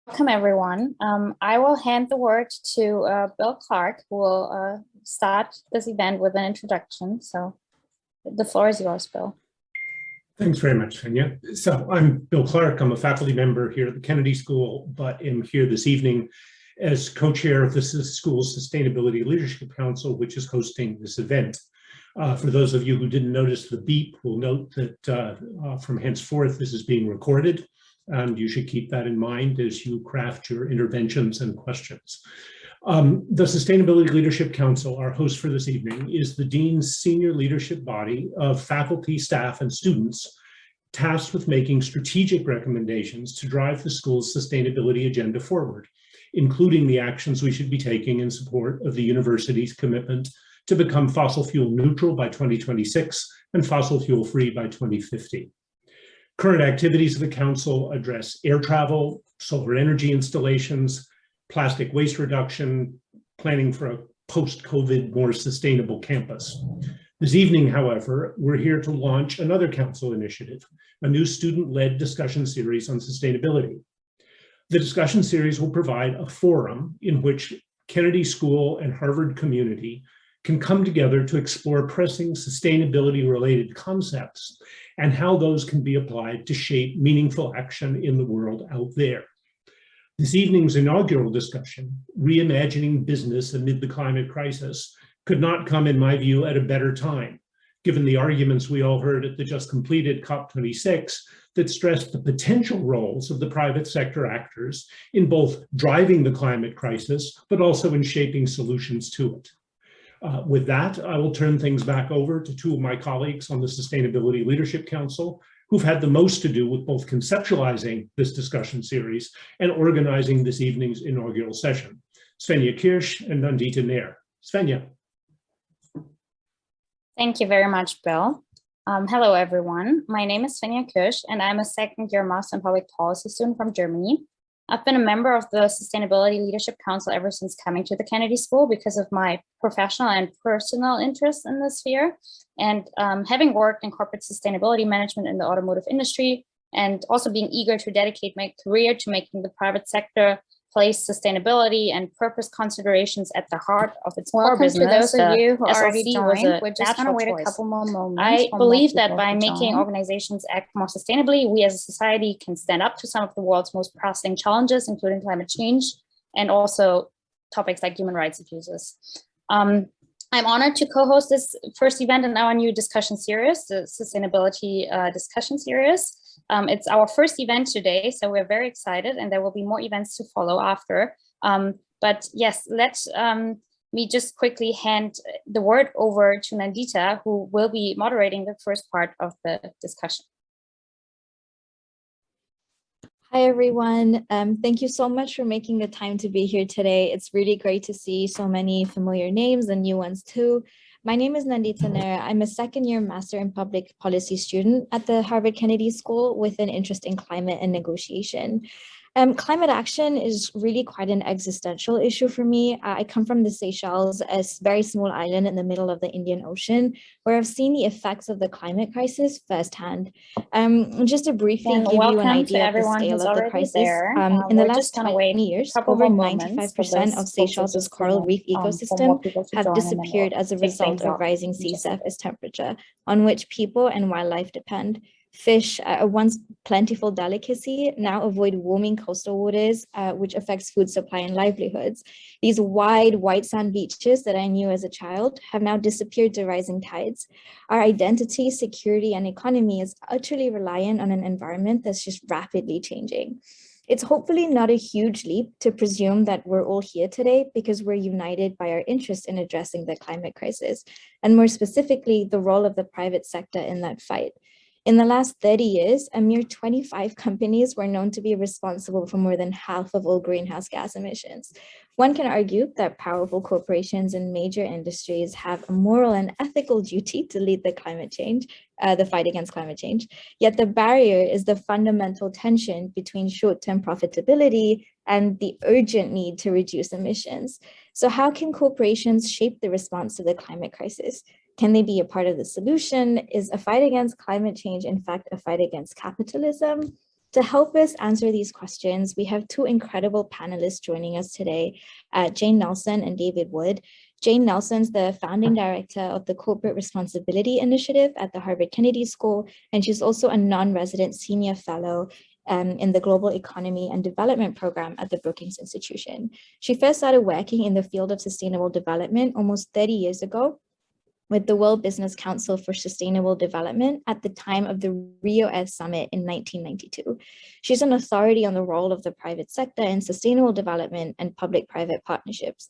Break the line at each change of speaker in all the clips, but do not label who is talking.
Welcome, everyone. I will hand the word to Bill Clark, who will start this event with an introduction. So the floor is yours, Bill.
Thanks very much, Svenja. So I'm Bill Clark. I'm a faculty member here at the Kennedy School, but am here this evening as co-chair of the school's Sustainability Leadership Council, which is hosting this event. For those of you who didn't notice the beep, will note that from henceforth, this is being recorded. And you should keep that in mind as you craft your interventions and questions. The Sustainability Leadership Council, our host for this evening, is the Dean's senior leadership body of faculty, staff, and students tasked with making strategic recommendations to drive the school's sustainability agenda forward, including the actions we should be taking in support of the university's commitment to become fossil fuel neutral by 2026 and fossil fuel free by 2050. Current activities of the council address air travel, solar energy installations, plastic waste reduction, planning for a post-COVID more sustainable campus. This evening, however, we're here to launch another council initiative, a new student-led discussion series on sustainability. The discussion series will provide a forum in which Kennedy School and Harvard community can come together to explore pressing sustainability-related concepts and how those can be applied to shape meaningful action in the world out there. This evening's inaugural discussion, Reimagining Business Amid the Climate Crisis, could not come, in my view, at a better time, given the arguments we all heard at the just completed COP26 that stressed the potential roles of the private sector actors in both driving the climate crisis, but also in shaping solutions to it. With that, I will turn things back over to two of my colleagues on the Sustainability Leadership Council, who've had the most to do with both conceptualizing this discussion series and organizing this evening's inaugural session, Svenja Kirsch and Nandita Nair. Svenja.
Thank you very much, Bill. Hello, everyone. My name is Svenja Kirsch, and I'm a second-year Master in Public Policy student from Germany. I've been a member of the Sustainability Leadership Council ever since coming to the Kennedy School because of my professional and personal interest in this sphere. And having worked in corporate sustainability management in the automotive industry, and also being eager to dedicate my career to making the private sector place sustainability and purpose considerations at the heart of its core business.
To those of you who already
SLC
joined, we're just going to wait a couple more moments.
I believe that by making organizations act more sustainably, we as a society can stand up to some of the world's most pressing challenges, including climate change, and also topics like human rights abuses. I'm honored to co-host this first event in our new discussion series, the Sustainability Discussion Series. It's our first event today, so we're very excited, and there will be more events to follow after. But yes, let me just quickly hand the word over to Nandita, who will be moderating the first part of the discussion.
Hi, everyone. Thank you so much for making the time to be here today. It's really great to see so many familiar names and new ones too. My name is Nandita Nair. I'm a second-year Master in Public Policy student at the Harvard Kennedy School with an interest in climate and negotiation. Climate action is really quite an existential issue for me. I come from the Seychelles, a very small island in the middle of the Indian Ocean, where I've seen the effects of the climate crisis firsthand. Just to briefly give you an idea of the scale of the crisis, in the last 20 years, over 95% of Seychelles' coral reef ecosystem have disappeared as a result of rising sea surface temperature, on which people and wildlife depend. Fish, a once plentiful delicacy, now avoid warming coastal waters, which affects food supply and livelihoods. These wide white sand beaches that I knew as a child have now disappeared to rising tides. Our identity, security, and economy is utterly reliant on an environment that's just rapidly changing. It's hopefully not a huge leap to presume that we're all here today because we're united by our interest in addressing the climate crisis, and more specifically, the role of the private sector in that fight. In the last 30 years, a mere 25 companies were known to be responsible for more than half of all greenhouse gas emissions. One can argue that powerful corporations and major industries have a moral and ethical duty to lead the fight against climate change. Yet the barrier is the fundamental tension between short-term profitability and the urgent need to reduce emissions. So how can corporations shape the response to the climate crisis? Can they be a part of the solution? Is a fight against climate change, in fact, a fight against capitalism? To help us answer these questions, we have two incredible panelists joining us today, Jane Nelson and David Wood. Jane Nelson's the founding director of the Corporate Responsibility Initiative at the Harvard Kennedy School, and she's also a non-resident senior fellow in the Global Economy and Development Program at the Brookings Institution. She first started working in the field of sustainable development almost 30 years ago with the World Business Council for Sustainable Development at the time of the Rio Earth Summit in 1992. She's an authority on the role of the private sector in sustainable development and public-private partnerships.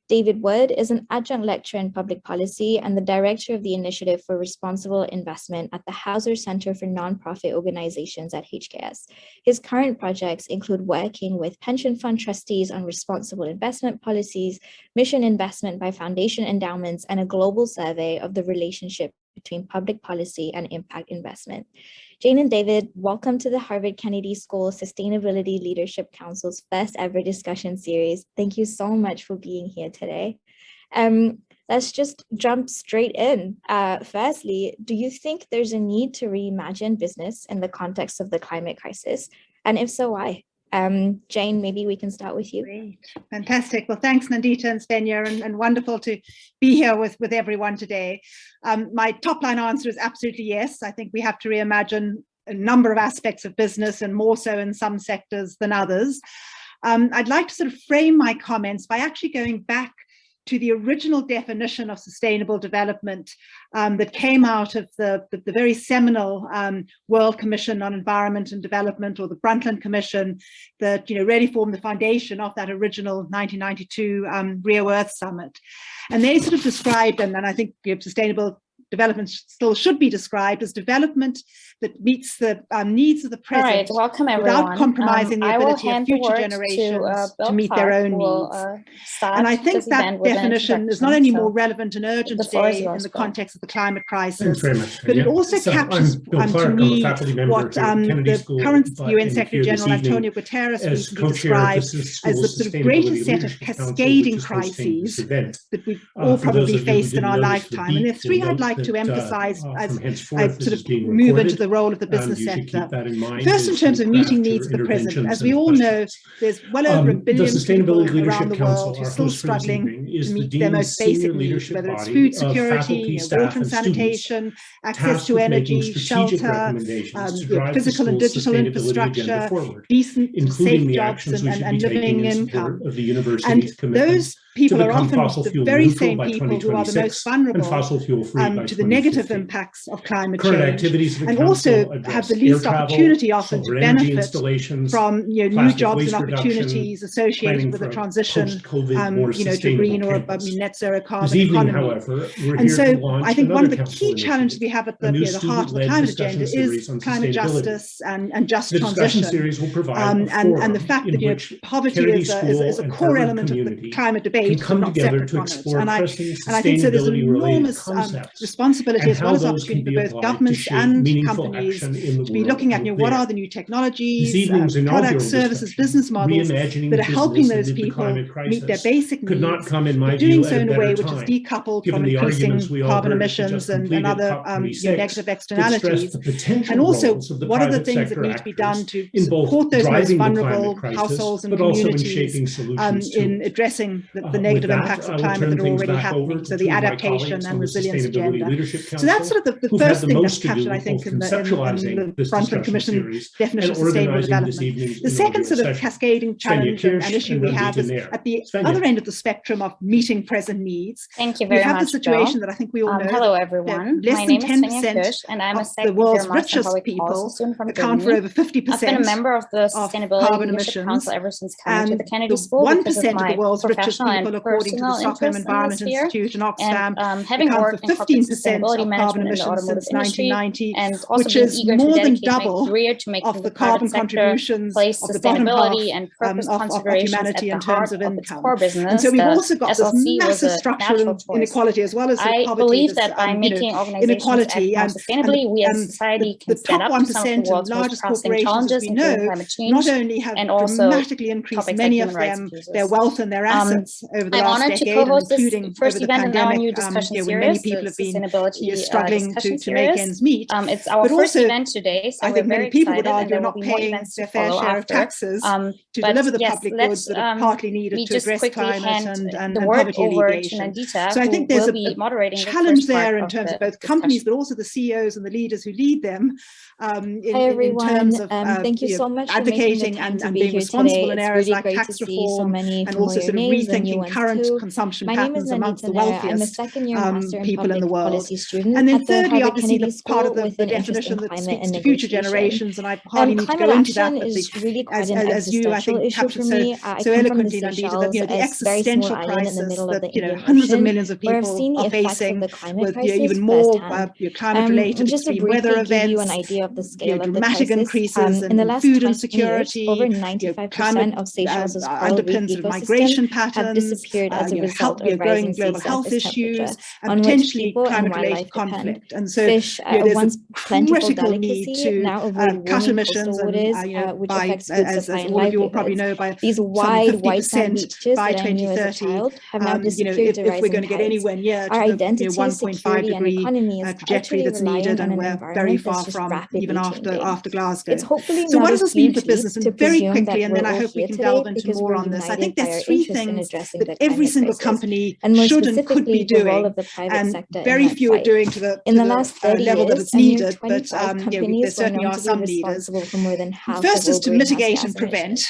David Wood is an adjunct lecturer in public policy and the director of the Initiative for Responsible Investment at the Hauser Center for Nonprofit Organizations at HKS. His current projects include working with pension fund trustees on responsible investment policies, mission investment by foundation endowments, and a global survey of the relationship between public policy and impact investment. Jane and David, welcome to the Harvard Kennedy School Sustainability Leadership Council's first ever discussion series. Thank you so much for being here today. Let's just jump straight in. Firstly, do you think there's a need to reimagine business in the context of the climate crisis? And if so, why? Jane, maybe we can start with you.
Great, fantastic. Well, thanks, Nandita and Svenja, and wonderful to be here with everyone today. My top line answer is absolutely yes. I think we have to reimagine a number of aspects of business, and more so in some sectors than others. I'd like to sort of frame my comments by actually going back to the original definition of sustainable development that came out of the very seminal World Commission on Environment and Development, or the Brundtland Commission, that really formed the foundation of that original 1992 Rio Earth Summit. And they sort of described, and I think sustainable development still should be described as development that meets the needs of the present.
All right, welcome everyone.
Without compromising the ability of future generations to meet their own needs. And I think that definition is not only more relevant and urgent today in the context of the climate crisis, but it also captures to me what the current UN Secretary General Antonio Guterres recently described as the sort of greatest set of cascading crises that we've all probably faced in our lifetime. And there are three I'd like to emphasize as I sort of move into the role of the business sector. First, in terms of meeting needs of the present, as we all know, there's well over 1 billion people around the world who are still struggling to meet their most basic needs, whether it's food security, water and sanitation, access to energy, shelter, physical and digital infrastructure, decent, safe jobs and living income. And those people are often the very same people who are the most vulnerable to the negative impacts of climate change, and also have the least opportunity often to benefit from new jobs and opportunities associated with the transition to green or net zero carbon economy. And so I think one of the key challenges we have at the heart of the climate agenda is climate justice and just transition, and the fact that poverty is a core element of the climate debate, not separate from it. And I think so there's an enormous responsibility as well as opportunity for both governments and companies to be looking at what are the new technologies, products, services, business models that are helping those people meet their basic needs, but doing so in a way which is decoupled from increasing carbon emissions and other negative externalities. And also, what are the things that need to be done to support those most vulnerable households and communities in addressing the negative impacts of climate that are already happening, so the adaptation and resilience agenda. So that's sort of the first thing that's captured, I think, in the Brundtland Commission definition of sustainable development. The second sort of cascading challenge and issue we have is at the other end of the spectrum of meeting present needs.
Thank you very much,
we have the situation that I think we all know.
Hello, everyone.
Less than 10%
and I'm
of the world's richest people account for over 50%
I've been a member of the Sustainability
carbon
Leadership
emissions,
Council ever since coming to the Kennedy
the
School.
1% of the world's richest people, according to the Stockholm Environment Institute and Oxfam,
having
account for 15% of carbon emissions since 1990, which is more than double of the carbon contributions of the bottom half of humanity in terms of income. And so we've also got this massive structural inequality as well as poverty.
I believe that by making organizations act more sustainably, we as a society can stand up to some of the world's most pressing challenges, including climate change,
not only have dramatically increased many of them, their wealth and their assets over the last decade, including over the pandemic, when many people have been struggling to make ends meet.
It's our first event today, so
I think many people would argue not paying their fair share of taxes to deliver the public goods that are partly needed to address climate and poverty alleviation. So I think there's a challenge there in terms of both companies, but also the CEOs and the leaders who lead them. In terms of
thank you so much
advocating and being responsible in areas like tax reform, and also sort of rethinking current consumption patterns amongst the wealthiest people in the world. And then thirdly, obviously, the part of the definition that speaks to future generations, and I hardly need to go into that, but as you, I think, captured so eloquently, Nandita, that the existential crisis that hundreds of millions of people are facing with even more climate-related extreme weather events,
of the scale of
dramatic increases in food insecurity,
over 95% of Seychelles'
underpins migration patterns,
have disappeared as a result of
growing
rising
global health issues,
and
potentially climate-related conflict. And so
fish,
there's
once
a critical need to cut emissions
which
by,
affects food
as
supply and
all of you will
livelihoods.
probably know, by
These wide white sand
50%
beaches
by
that I knew as a
2030.
child have now disappeared to
If we're going to get anywhere near
our
to
identity,
the 1.5
security, and
degree
economy is
trajectory that's needed, and we're very far from even after Glasgow.
It's hopefully
so
not
what does this mean for
huge
business? And very quickly, and then I hope we can delve into more on this. I think there's three things that every single company should and could be doing, and very few are doing to the
last 30
level that it's needed, but there certainly are some leaders. First is to mitigate and prevent.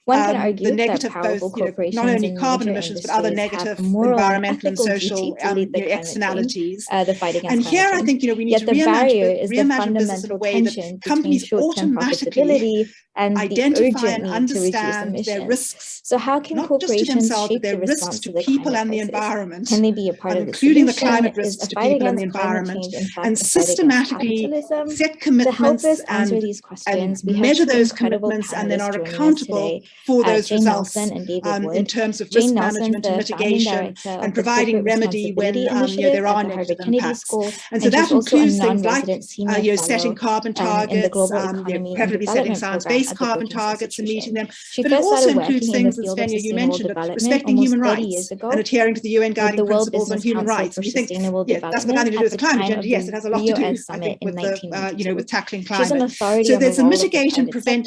One can argue
the negative,
that
both not only carbon emissions, but other negative environmental and social externalities. And here I think we need to reimagine business in a way that companies automatically identify and understand their risks.
So how can
not just to themselves, but their risks to people and the environment,
can they be a part of
including the climate risks to people and the environment, and systematically set commitments and measure those commitments, and then are accountable for those results in terms of risk management and mitigation, and providing remedy when there are negative impacts. And so that includes things like setting carbon targets, preferably setting science-based carbon targets and meeting them, but it also includes things that Svenja, you mentioned, respecting human rights and adhering to the UN guiding principles on human rights. And you think, that's got nothing to do with the climate agenda. Yes, it has a lot to do, I think, with tackling climate. So there's a mitigate and prevent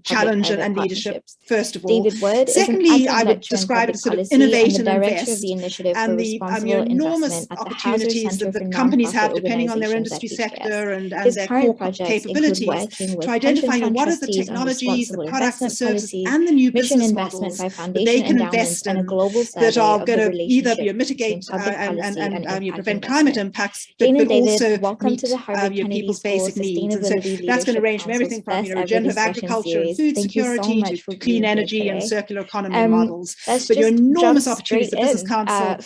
challenge and leadership, first of all. Secondly, I would describe it as sort of innovate and invest, and the enormous opportunities that companies have depending on their industry sector and their core capabilities to identify what are the technologies, the products, the services, and the new business models that they can invest in that are going to either mitigate and prevent climate impacts, but also meet people's basic needs. And so that's going to range from everything from regenerative agriculture and food security to clean energy and circular economy models. But enormous opportunities. The Business Council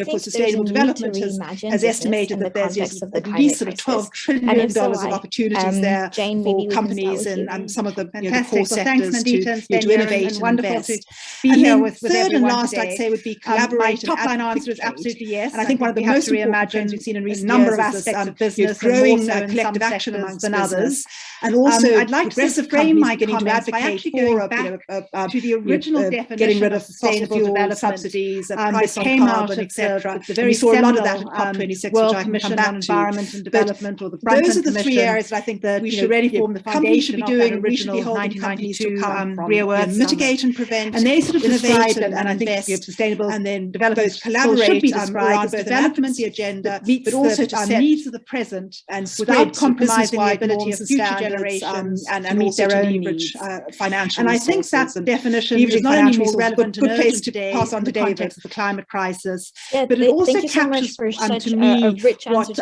for Sustainable Development has estimated that there's at least sort of $12 trillion of opportunities there for companies and some of the core sectors to innovate and invest. And then third and last, I'd say, would be collaborate. My top line answer is absolutely yes. And I think one of the most important trends we've seen in recent years is aspects of business, growing collective action amongst others, and also I'd like progressive companies beginning to advocate for to the original definition getting rid of sustainable development subsidies, price on carbon, etc. We saw a lot of that at COP26, which I can come back to. Environment and Development, or the those are the three areas that I think that we should really form the foundation should be doing, and we should be holding companies to account from. Mitigate and prevent, and they sort of innovate and I think sustainable and then develop both collaborate around both development agenda, but also to set needs of the present and without compromising the ability of future generations and meet their own needs financially. And I think that definition is not only more relevant and urgent today pass on the context of the climate crisis, but it also captures to me what the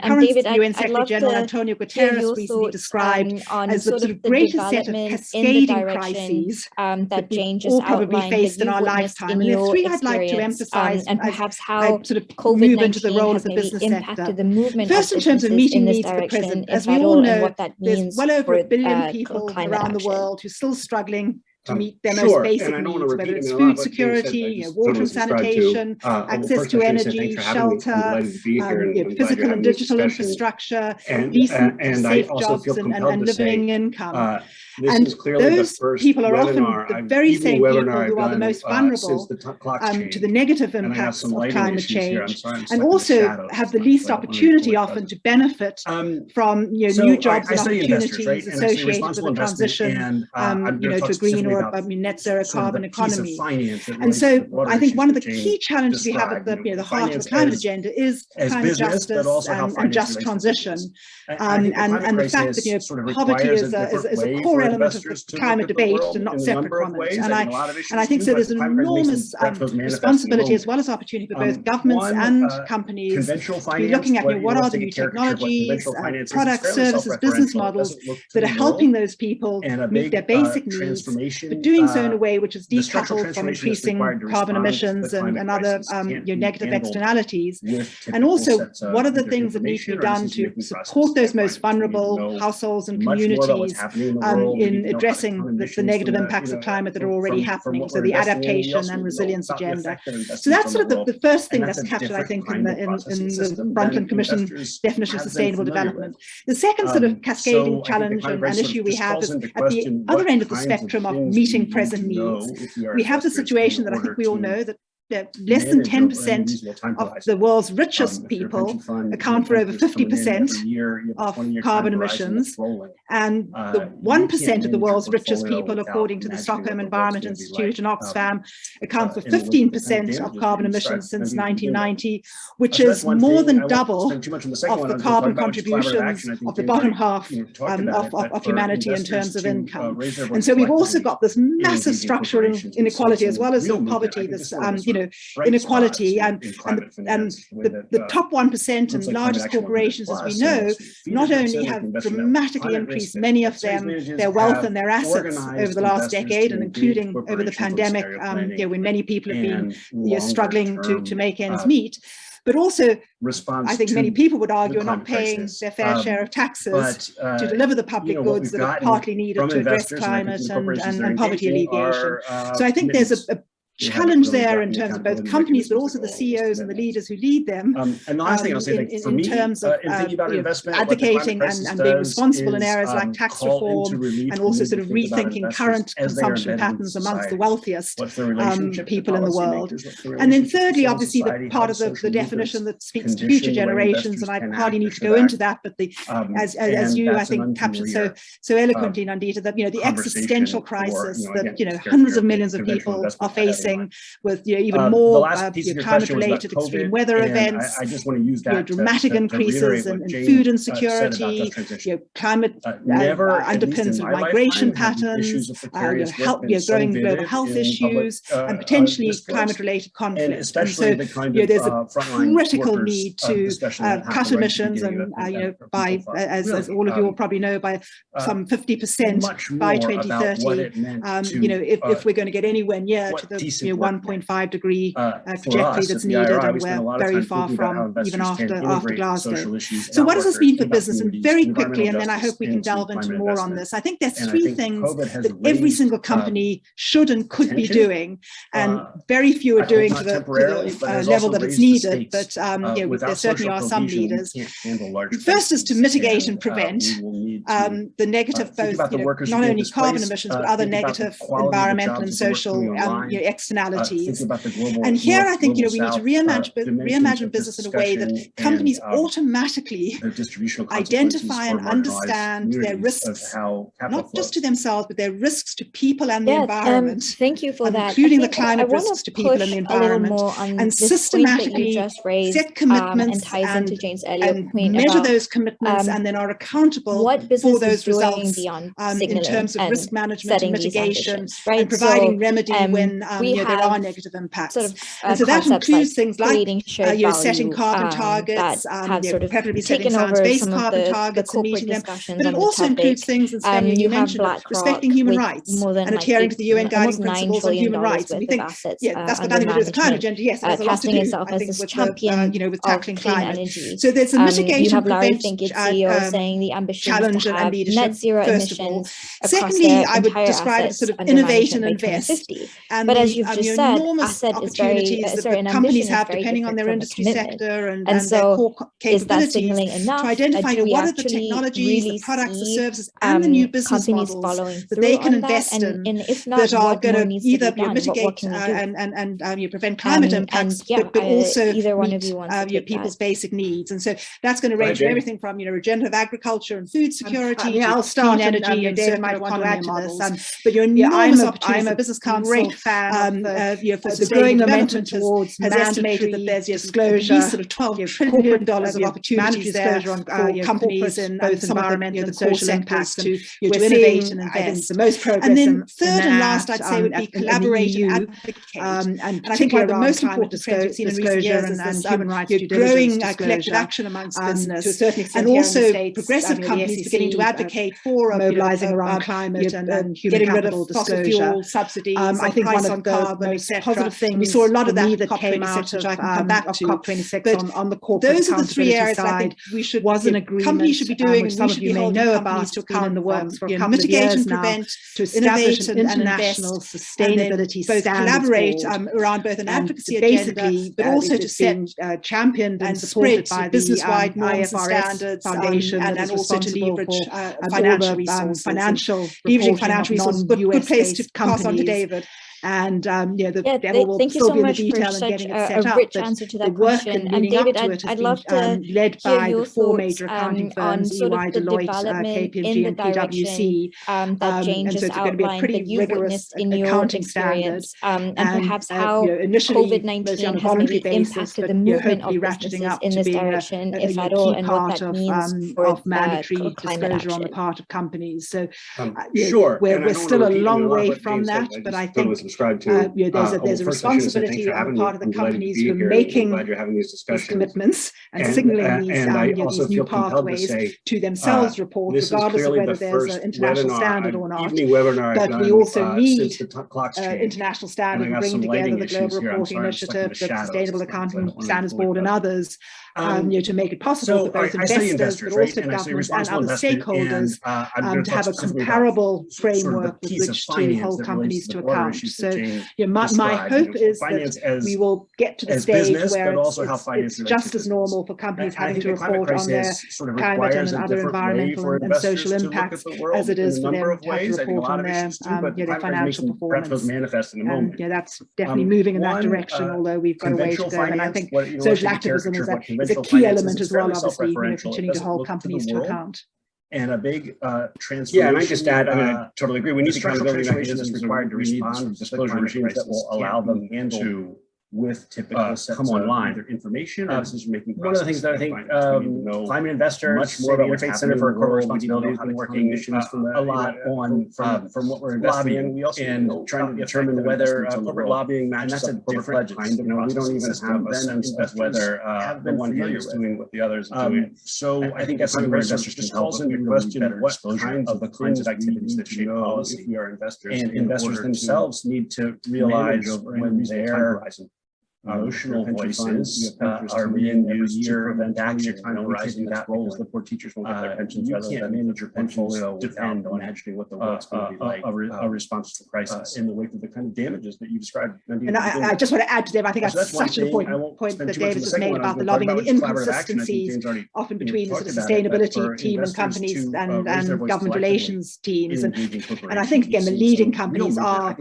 current UN Secretary General Antonio Guterres recently described as the sort of greatest set of cascading crises that we've all probably faced in our lifetime. And the three I'd like to emphasize
and perhaps how
I sort of move into the role of the business sector. First, in terms of meeting needs of the present, as we all know, there's well over 1 billion people around the world who are still struggling to meet their most basic needs, whether it's food security, water and sanitation, access to energy, shelter, physical and digital infrastructure, decent, safe jobs and living income. And those people are often the very same people who are the most vulnerable to the negative impacts of climate change, and also have the least opportunity often to benefit from new jobs and opportunities associated with the transition to a green or a net zero carbon economy. And so I think one of the key challenges we have at the heart of the climate agenda is climate justice and just transition. And the fact that poverty is a core element of the climate debate and not separate from it. And I think so there's an enormous responsibility as well as opportunity for both governments and companies to be looking at what are the new technologies, products, services, business models that are helping those people meet their basic needs, but doing so in a way which is decoupled from increasing carbon emissions and other negative externalities. And also, what are the things that need to be done to support those most vulnerable households and communities in addressing the negative impacts of climate that are already happening, so the adaptation and resilience agenda. So that's sort of the first thing that's captured, I think, in the Brundtland Commission definition of sustainable development. The second sort of cascading challenge and issue we have is at the other end of the spectrum of meeting present needs. We have the situation that I think we all know that less than 10% of the world's richest people account for over 50% of carbon emissions, and the 1% of the world's richest people, according to the Stockholm Environment Institute and Oxfam, account for 15% of carbon emissions since 1990, which is more than double of the carbon contributions of the bottom half of humanity in terms of income. And so we've also got this massive structural inequality, as well as poverty, this inequality, and the top 1% and largest corporations, as we know, not only have dramatically increased, many of them, their wealth and their assets over the last decade, and including over the pandemic, when many people have been struggling to make ends meet. But also, I think many people would argue, are not paying their fair share of taxes to deliver the public goods that are partly needed to address climate and poverty alleviation. So I think there's a challenge there in terms of both companies, but also the CEOs and the leaders who lead them,
and the last thing I'll say, in
terms of advocating and being responsible in areas like tax reform, and also sort of rethinking current consumption patterns amongst the wealthiest people in the world. And then thirdly, obviously, the part of the definition that speaks to future generations, and I hardly need to go into that, but as you, I think, captured so eloquently, Nandita, that the existential crisis that hundreds of millions of people are facing, with even more climate-related extreme weather events,
I just want to use that
dramatic increases in food insecurity, climate underpins migration patterns, growing global health issues, and potentially climate-related conflicts. And so there's a critical need to cut emissions, and by, as all of you will probably know, by some 50% by 2030. If we're going to get anywhere near to the 1.5 degree trajectory that's needed, and we're very far from even after Glasgow. So what does this mean for business? And very quickly, and then I hope we can delve into more on this. I think there's three things that every single company should and could be doing, and very few are doing to the level that it's needed, but there certainly are some leaders. First is to mitigate and prevent the negative, both not only carbon emissions, but other negative environmental and social externalities. And here I think we need to reimagine business in a way that companies automatically identify and understand their risks, not just to themselves, but their risks to people and the environment.
Thank you for that.
Including the climate risks to people and the environment, and systematically set commitments and measure those commitments, and then are accountable for those results in terms of risk management and mitigation, and providing remedy when there are negative impacts.
Sort of,
and so that includes things like setting carbon targets, preferably setting science-based carbon targets and meeting them. But it also includes things, as you mentioned, respecting human rights and adhering to the UN guiding principles on human rights. And we think, that's got nothing to do with the climate agenda. Yes, it has a lot to do, I think, with tackling climate. So there's a mitigation prevention challenge and leadership,
net zero
first of all.
emissions.
Secondly, I would describe it as sort of innovate and invest. And
but as you've just said,
enormous opportunities that companies have depending on their industry sector and their core capabilities to identify what are the technologies, the products, the services, and the new business models that they can invest in that are going to either mitigate and prevent climate impacts, but also meet people's basic needs. And so that's going to range from everything from regenerative agriculture and food security
I'll
to
start,
clean energy and
David might want to add to
this. But you're enormous opportunities. I'm a business council,
great fan
for the growing momentum towards has estimated that there's disclosure, at least sort of $12 trillion of opportunities there for companies in both environmental and social impacts to innovate and invest.
The most progress.
And then third and last, I'd say, would be collaborate and advocate. And I think one of the most important trends we've seen in recent years is this growing collective action amongst business,
to a certain extent,
and also progressive companies beginning to advocate for
mobilizing around climate and human
getting rid
capital
of fossil fuel subsidies,
I think
price
one
on
of the
carbon,
most
etc.
positive things
we saw a lot of that
that came out
which
of
I can come back to
COP26 on the corporate
those are the three areas
side.
I think we should
was an agreement
companies should be doing,
which
and
some
we
of
should
you
be
may know
about
to account in the works for a couple of
mitigate
years
and
now,
prevent,
to establish an
innovate
international sustainability
both collaborate
board,
around both an advocacy
agenda,
but also to set
championed
and
supported
spread
by
business-wide
the
norms and
IFRS
standards,
Foundation,
and also to leverage
financial
resources.
Leveraging
financial resources, good place to pass on to David.
And
the devil will still be in the detail and getting it set up.
Rich answer to that question. And David, I'd love to
led by the four major
accounting
firms,
on
EY, Deloitte, KPMG, and PwC.
That Jane just outlined that you witnessed in your experience, and perhaps how COVID-19 has maybe impacted the movement of businesses in this direction, if at all, and what that means for
mandatory
climate
disclosure
action
on the part of companies. So
sure,
we're still a long way from that, but I think there's a responsibility on the part of the companies for making these commitments and signaling these new pathways to themselves report, regardless of whether there's an international standard or not. But we also need international standard and bringing together the Global Reporting Initiative, the Sustainable Accounting Standards Board, and others to make it possible for both investors, but also governments and other stakeholders to have a comparable framework with which to hold companies to account. So my hope is that we will get to the stage where it's just as normal for companies having to report on their climate and other environmental and social impacts as it is for them to have to report on their financial performance. And that's definitely moving in that direction, although we've got a way to go. And I think social activism is a key element as well, obviously, continuing to hold companies to account.
And a big transformation.
Yeah, and I just add, I totally agree. We need
accountability mechanisms required to respond to disclosure regimes that will allow them to with typical come online their information or decision making process. One of the things that I think climate investors, much more about Interfaith Center for Corporate Responsibility has been working a lot on from what we're investing in. We also trying to determine whether corporate lobbying matches up with different kinds of we don't even have a sense of whether the one hand is doing what the other is doing. So I think that's something where investors just calls into question what kinds of activities that shape policy if we are investors, and investors themselves need to realize when their emotional voices are being used to prevent action. Rising that role is the poor teachers won't get their pensions. You can't manage your portfolio depend on imagining what the world's going to be like. A response to the crisis in the wake of the kind of damages that you described.
And I just want to add to Dave, I think that's such an important point that David just made about the lobbying and the inconsistencies often between the sort of sustainability team and companies and government relations teams. And I think, again, the leading companies are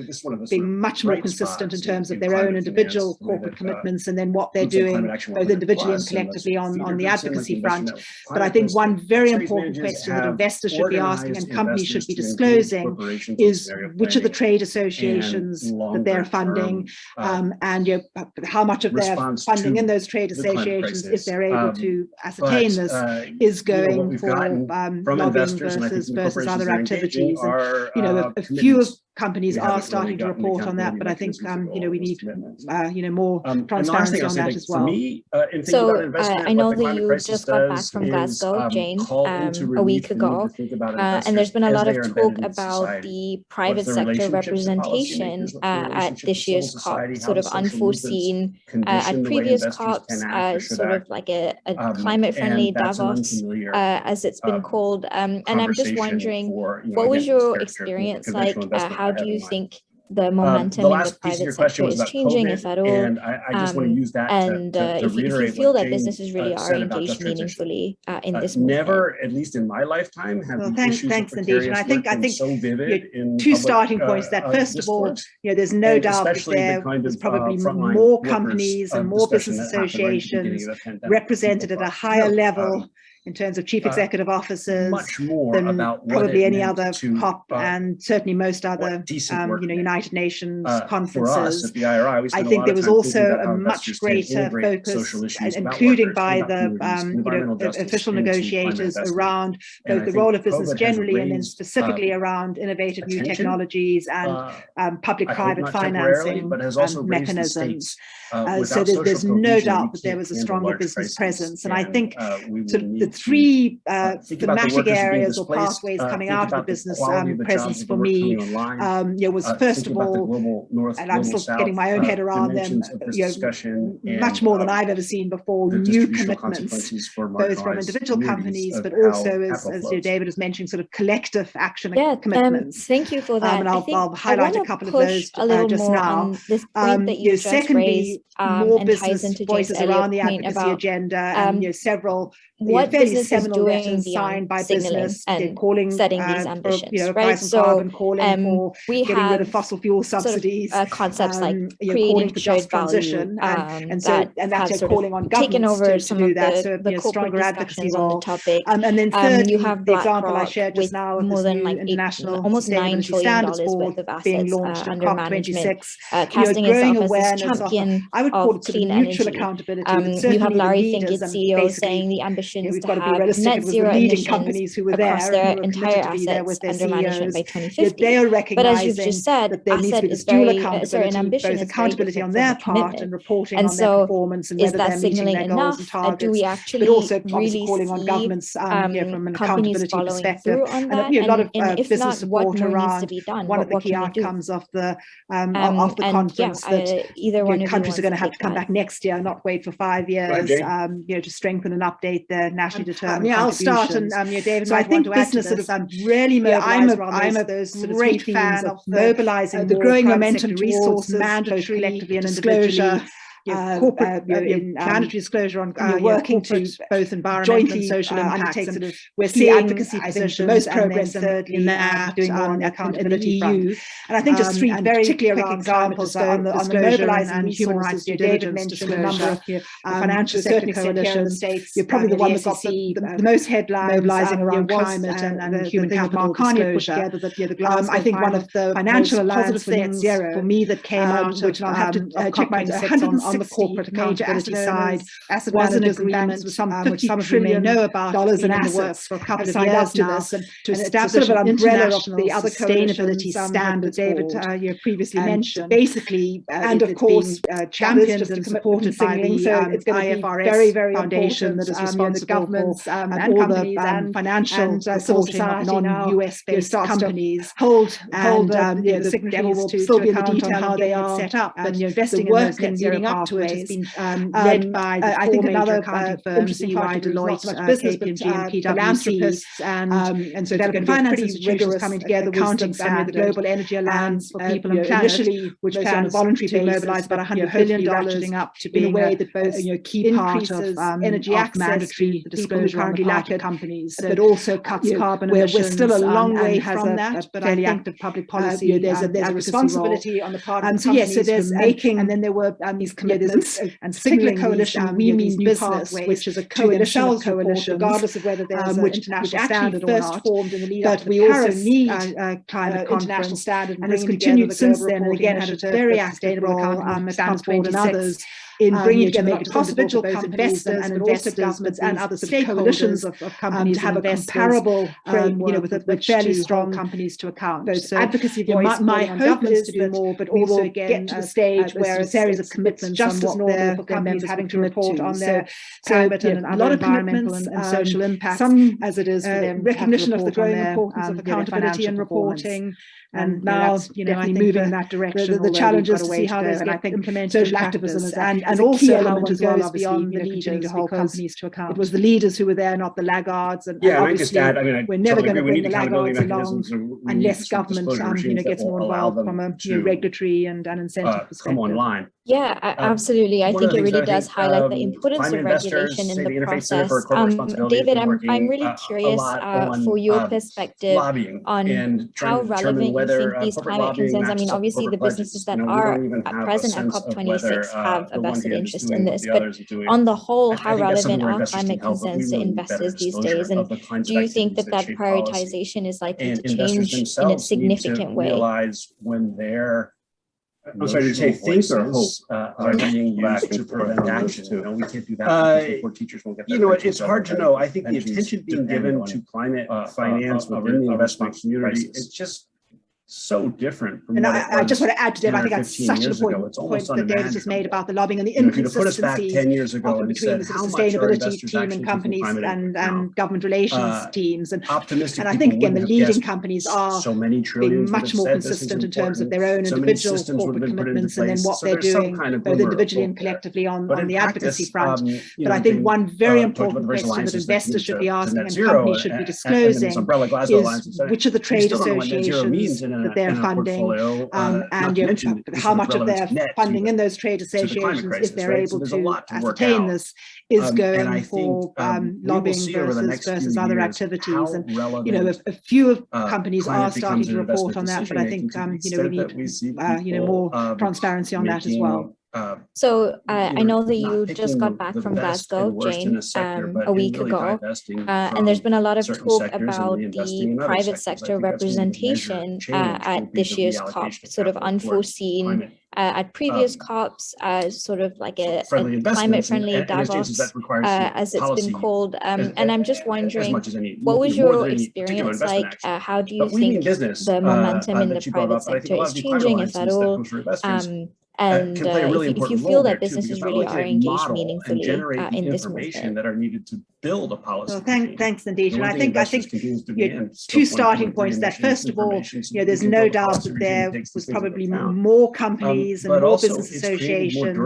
being much more consistent in terms of their own individual corporate commitments and then what they're doing both individually and collectively on the advocacy front. But I think one very important question that investors should be asking and companies should be disclosing is which of the trade associations that they're funding and how much of their funding in those trade associations, if they're able to ascertain this, is going for lobbying versus other activities. And a few of companies are starting to report on that, but I think we need more transparency on that as well.
For me,
so I know that you just got back from Glasgow, Jane, a week ago, and there's been a lot of talk about the private sector representation at this year's COP, sort of unforeseen at previous COPs, sort of like a climate-friendly Davos, as it's been called. And I'm just wondering, what was your experience like? How do you think the momentum in the private sector is changing, if at all?
And I just want to use that to reiterate
if you feel that businesses really are engaged meaningfully in this movement.
Never, at least in my lifetime, have
thanks, Nandita. And I think
so vivid in
two starting points. That first of all, there's no doubt that there was probably more companies and more business associations represented at a higher level in terms of chief executive officers,
much more
than
about
probably any other COP, and certainly most other United Nations conferences.
For us at the IRI,
I think there was also a much greater focus, including by the official negotiators, around both the role of business generally and then specifically around innovative new technologies and public-private financing mechanisms. So there's no doubt that there was a stronger business presence. And I think the three thematic areas or pathways coming out of the business presence for me was, first of all, and I'm still getting my own head around them, much more than I've ever seen before, new commitments, both from individual companies, but also, as David was mentioning, sort of collective action commitments.
Thank you for that.
And I'll highlight a couple of those just now.
On this point that you just raised,
more business voices around the advocacy agenda, and several fairly seminal letters signed by business calling
setting these ambitions,
for,
right?
So calling for getting rid of fossil fuel subsidies,
concepts like creating
for
shared
just transition,
value,
and that's calling on governments to do that. So stronger advocacy
on the topic.
And then third,
you have
the example I shared just now of
more than like
international
almost $9 trillion worth of assets
being launched
under management,
COP26,
casting
growing
itself as
awareness
champion
I would call it
clean
mutual
energy.
accountability.
You have Larry Finke's CEO saying the ambition is to have net zero emissions across their entire assets under management by 2050.
They are recognizing
but as you've just said,
that there needs to be this dual accountability, both accountability on their part and reporting on their performance and whether they're meeting their goals and targets.
Do we actually
but also
really
calling on governments from an accountability perspective,
and
a lot of
if
business
not,
support around one of the key outcomes of the conference.
Either one of
countries are going to have to come back next year, not wait for 5 years, to strengthen and update their nationally determined
I'll
start, and David, so I think business sort of really mobilized. I'm a great fan of mobilizing the growing momentum, resources, mandatory, collectively and individually. Corporate mandatory disclosure on working to both environmental and social impacts, and we're seeing advocacy positions, most progress in that, doing more on the accountability front. And I think just three very quick examples on the mobilizing and human rights due diligence disclosure. A number of financial sector coalitions. You're probably the one that got the most headlines, mobilizing around climate and human capital disclosure. I think one of the financial alliance for net zero for me that came out, which I'll have to check my 160 on the corporate accountability side, was an agreement with some of you may know about dollars and assets for a couple of years now, to establish an umbrella of the other sustainability standards David you previously mentioned, basically, and of course championed and supported by the IFRS very Foundation that is responsible for all the financial supporting of non-US based companies. Hold the signatories will still be in the detail on how they are set up, but investing in those net zero pathways has been led by the I think another accounting firms, EY, Deloitte, KPMG, and PwC, and so development finance institutions coming together, accounting standard, the Global Energy Alliance for People and Planet, initially, which was on a voluntary basis, mobilized about $100 billion, ratcheting up to being a way that both key part of energy access, mandatory disclosure currently lack at companies, but also cuts carbon emissions. We're still a long way from that, but fairly active public policy. There's a responsibility on the part of companies so there's making, and then there were these commitments and signaling coalition. We mean business, which is a coalition, regardless of whether there's an international standard or not. Formed in the lead up to we also need climate international standard, and has continued since then. And again, had a very active role, Transport and others. in bringing together not just individual companies and investors, but and other sort of coalitions of companies to have a comparable framework with fairly strong companies to account. So advocacy voice, my hope is to do more, but also again get to the stage where a series of commitments just as normal for companies having to report on their climate and other environmental and social impacts, as it is for them recognition of the growing importance of accountability and reporting. And now, I think moving in that direction. The challenge is to see how those get implemented. Social activism and also how it goes beyond the leaders, to hold companies to account. It was the leaders who were there, not the laggards. And obviously, we're never going to bring the laggards along unless government, gets more involved from a regulatory and incentive perspective.
Come online.
Yeah, absolutely. I think it really does highlight the importance of regulation in the process. David, I'm really curious for your perspective on how relevant you think these climate concerns. I mean, obviously the businesses that are present at COP26 have a vested interest in this, but on the whole, how relevant are climate concerns to investors these days? And do you think that prioritization is likely to change in a significant way?
When they're I'm sorry, did you say think or hope are being used to prevent action? We can't do that before teachers won't get that. It's hard to know. I think the attention being given to climate finance within the investment community is just so different from
and I just want to add to Dave, I think that's such an important point that David just made about the lobbying and the inconsistencies between the sustainability team and companies and government relations teams. And I think, again, the leading companies are being much more consistent in terms of their own individual corporate commitments and then what they're doing, both individually and collectively on the advocacy front. But I think one very important question that investors should be asking and companies should be disclosing is which of the trade associations that they're funding and how much of their funding in those trade associations, if they're able to ascertain this, is going for lobbying versus other activities. And a few of companies are starting to report on that, but I think we need more transparency on that as well.
So I know that you just got back from Glasgow, Jane, a week ago, and there's been a lot of talk about the private sector representation at this year's COP, sort of unforeseen at previous COPs, sort of like a climate-friendly Davos, as it's been called. And I'm just wondering, what was your experience like? How do you think the momentum in the private sector is changing, if at all? And if you feel that businesses really are engaged meaningfully in this movement.
That are needed to build a policy.
Well, thanks, Nandita. And I think two starting points. That first of all, there's no doubt that there was probably more companies and more business associations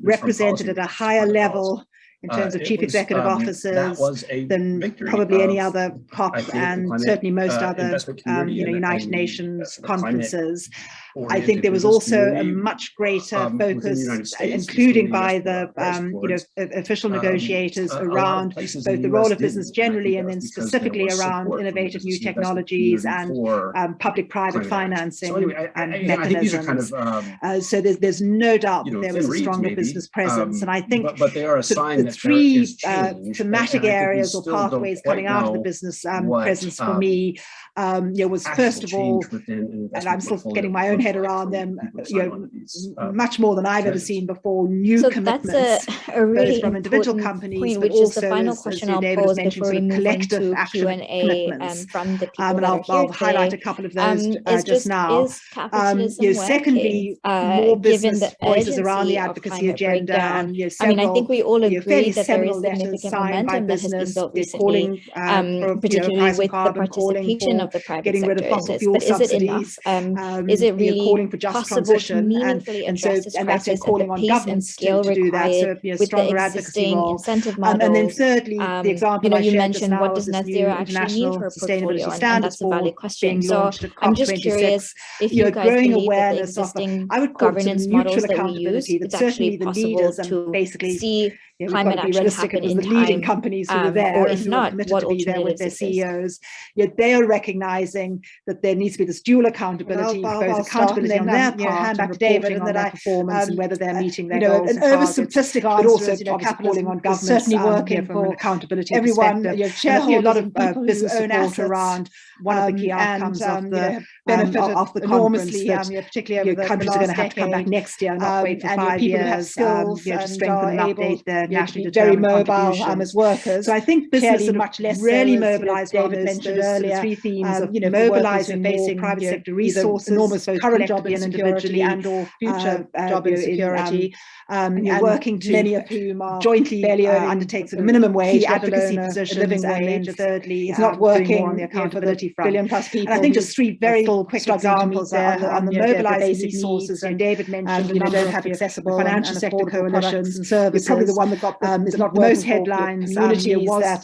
represented at a higher level in terms of chief executive officers than probably any other COP and certainly most other United Nations conferences. I think there was also a much greater focus, including by the official negotiators, around both the role of business generally and then specifically around innovative new technologies and public-private financing and mechanisms. So there's no doubt that there was a stronger business presence, and I think the three thematic areas or pathways coming out of the business presence for me was first of all, and I'm still getting my own head around them, much more than I've ever seen before, new commitments,
that's a really
both from individual companies,
point,
but
which
also,
is the final question I'll pose before we move into Q&A from the people that are here
I'll highlight a couple of those just now.
Is capitalism
secondly, more business voices around the advocacy agenda. And,
I think we all agree that there is significant momentum that has been built recently, particularly with the participation of the private sector in this. But is it enough? Is it really possible to meaningfully address this crisis at the pace and scale required with the existing incentive models?
And then thirdly, the example
you mentioned, what does net zero actually mean for a portfolio? And that's a valid question. So I'm just curious if you guys believe that the existing governance models that we use, it's actually possible to see climate climate action happen in
the leading companies who were there,
or if not,
committed
what
to be there with their
alternatives
CEOs. Yet they are recognizing that there needs to be this dual accountability, both accountability on their part and reporting on their performance and whether they're meeting their goals and targets. An oversimplistic answer, but also capitalism on governments, certainly working from an accountability everyone, shareholders, a lot of business support around one of the key outcomes of the benefited enormously, particularly over the countries are going to have to come back next year, not wait for 5 years. People have skills to strengthen and update their nationally determined very mobile as workers. So I think business are much less really mobilized. David mentioned earlier, three themes of mobilizing facing private sector resources, enormous current job insecurity and or future job insecurity. Working to many of whom are jointly undertake sort of minimum wage, advocacy positions, living wage. Thirdly, it's not working on the accountability front. Billion plus people. And I think just three very quick examples there on the mobilizing resources. And David mentioned don't have accessible financial sector coalitions and services. Probably the one that got the most headlines. Community that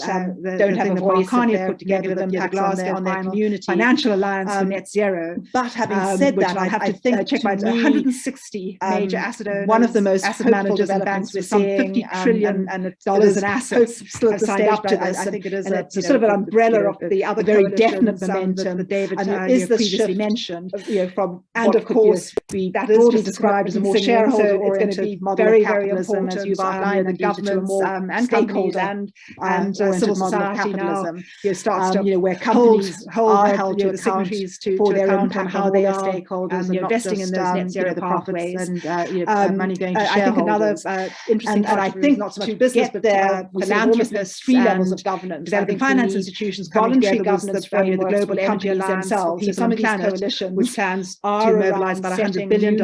don't have a voice. Carney put together with Glasgow on their community financial alliance for net zero. But having said that, I have to check my 160 major asset owners. One of the most asset managers and banks with some $50 trillion dollars in assets still signed up to this. I think it is a sort of an umbrella of the other very definite momentum that David previously mentioned. From and of course that is broadly described as a more shareholder-oriented model of capitalism, as you've outlined, the governments and stakeholders and civil society now starts to where companies are held to account for their impact, how they are stakeholders, investing in those net zero pathways and money going to shareholders. I think another interesting and I think not so much business, but philanthropists, three levels of governance, developing finance institutions, voluntary governance frameworks, the global energy alliance themselves. So some of these coalitions, which plans are to mobilize about $100 billion